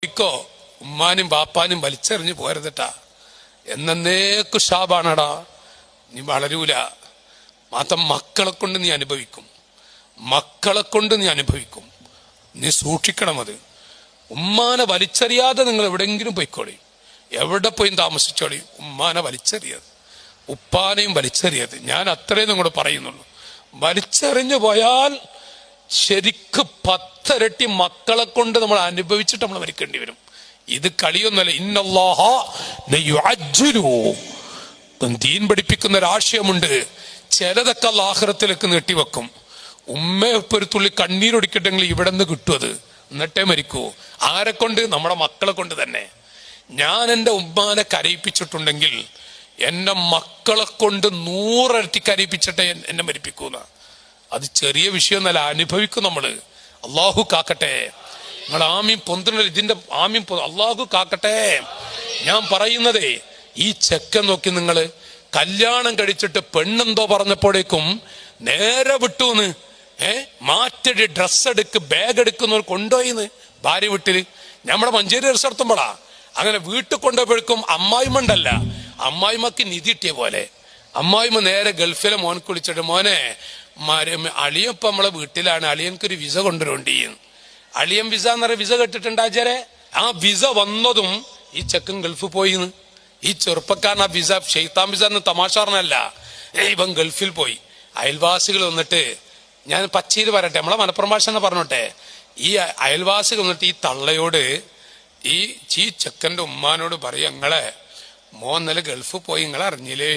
Eco ഉമ്മാനും ബാപ്പാനും വലിച്ചെറിഞ്ഞു പോരുതട്ടാ. എന്നേക്കു ശാപാണടാ. നീ വളരൂല. മാത്രം മക്കളെ കൊണ്ട് നീ അനുഭവിക്കും. നീ സൂക്ഷിക്കണം. അത് ഉമ്മാനെ വലിച്ചെറിയാതെ നിങ്ങൾ എവിടെയെങ്കിലും പോയിക്കോളി, എവിടെ പോയി താമസിച്ചോളി. ഉമ്മാനെ വലിച്ചെറിയത്, ഉപ്പാനെയും വലിച്ചെറിയത്. ഞാൻ അത്രേ നിങ്ങളോട് പറയുന്നുള്ളൂ. വലിച്ചെറിഞ്ഞു പോയാൽ ശരിക്ക് 10 ഇരട്ടി മക്കളെ കൊണ്ട് നമ്മൾ അനുഭവിച്ചിട്ട് നമ്മൾ മരിക്കേണ്ടി വരും. ഇത് കളിയൊന്നുമല്ല. ഇന്നല്ലാഹ ലയുഅജ്ജിലു. ദീൻ പഠിപ്പിക്കുന്ന ഒരാശയമുണ്ട്. ചിലതൊക്കെ ആഖിറത്തിലേക്ക് നീട്ടിവെക്കും. ഉമ്മയൊക്കെ ഒരു തുള്ളി കണ്ണീരൊടിക്കട്ടെങ്കിൽ ഇവിടെ നിന്ന് കിട്ടും. അത് എന്നിട്ടേ മരിക്കൂ. ആരെ കൊണ്ട്? നമ്മുടെ മക്കളെ കൊണ്ട് തന്നെ. ഞാൻ എൻ്റെ ഉമ്മാനെ കരയിപ്പിച്ചിട്ടുണ്ടെങ്കിൽ എന്റെ മക്കളെ കൊണ്ട് 100 ഇരട്ടി കരയിപ്പിച്ചിട്ടേ എന്നെ മരിപ്പിക്കൂന്ന. അത് ചെറിയ വിഷയമൊന്നല്ല, അനുഭവിക്കും നമ്മള്. അള്ളാഹു കാക്കട്ടെ. നിങ്ങൾ ആമീൻ പൊന്തുന്നില്ല. ഇതിന്റെ ആമീൻ അള്ളാഹു കാക്കട്ടെ. ഞാൻ പറയുന്നതേ, ഈ ചെക്കൻ നോക്കി നിങ്ങള് കല്യാണം കഴിച്ചിട്ട് പെണ്ണെന്തോ പറഞ്ഞപ്പോഴേക്കും നേരെ വിട്ടൂന്ന്. മാറ്റടി, ഡ്രസ് എടുക്ക്, ബാഗ് എടുക്കുന്നവർ കൊണ്ടുപോയിന്ന് ഭാര്യ വീട്ടില്. നമ്മുടെ മഞ്ചേരി റിസോർത്തുമ്പോളാ അങ്ങനെ വീട്ടിൽ കൊണ്ടുപോയപ്പോഴേക്കും അമ്മായിമണ്ടല്ല, അമ്മായിമ്മക്ക് നിധി കിട്ടിയ പോലെ അമ്മായിമ്മ നേരെ ഗൾഫിലെ മോനക്ക് വിളിച്ചിട്ട്, മോനെ അളിയൻ ഇപ്പൊ നമ്മളെ വീട്ടിലാണ്, അളിയൻക്കൊരു വിസ കൊണ്ടുവരേണ്ടി. അളിയൻ വിസ എന്ന് പറയുന്ന വിസ കേട്ടിട്ടുണ്ടാച്ചാരെ. ആ വിസ വന്നതും ഈ ചെക്കൻ ഗൾഫ് പോയിന്ന്. ഈ ചെറുപ്പക്കാരൻ ആ വിസ ഷെയ്ത്താൻ വിസ എന്ന് തമാശ പറഞ്ഞല്ല, ഇവൻ ഗൾഫിൽ പോയി. അയൽവാസികൾ വന്നിട്ട്, ഞാൻ പച്ചയിൽ പറയട്ടെ, നമ്മളെ മലപ്പുറം ഭാഷ എന്ന് പറഞ്ഞോട്ടെ, ഈ അയൽവാസികൾ വന്നിട്ട് ഈ തള്ളയോട്, ഈ ചെക്കന്റെ ഉമ്മാനോട് പറയും, ഞങ്ങളെ മോൻ ഇന്നലെ ഗൾഫ് പോയി, നിങ്ങൾ അറിഞ്ഞില്ലേ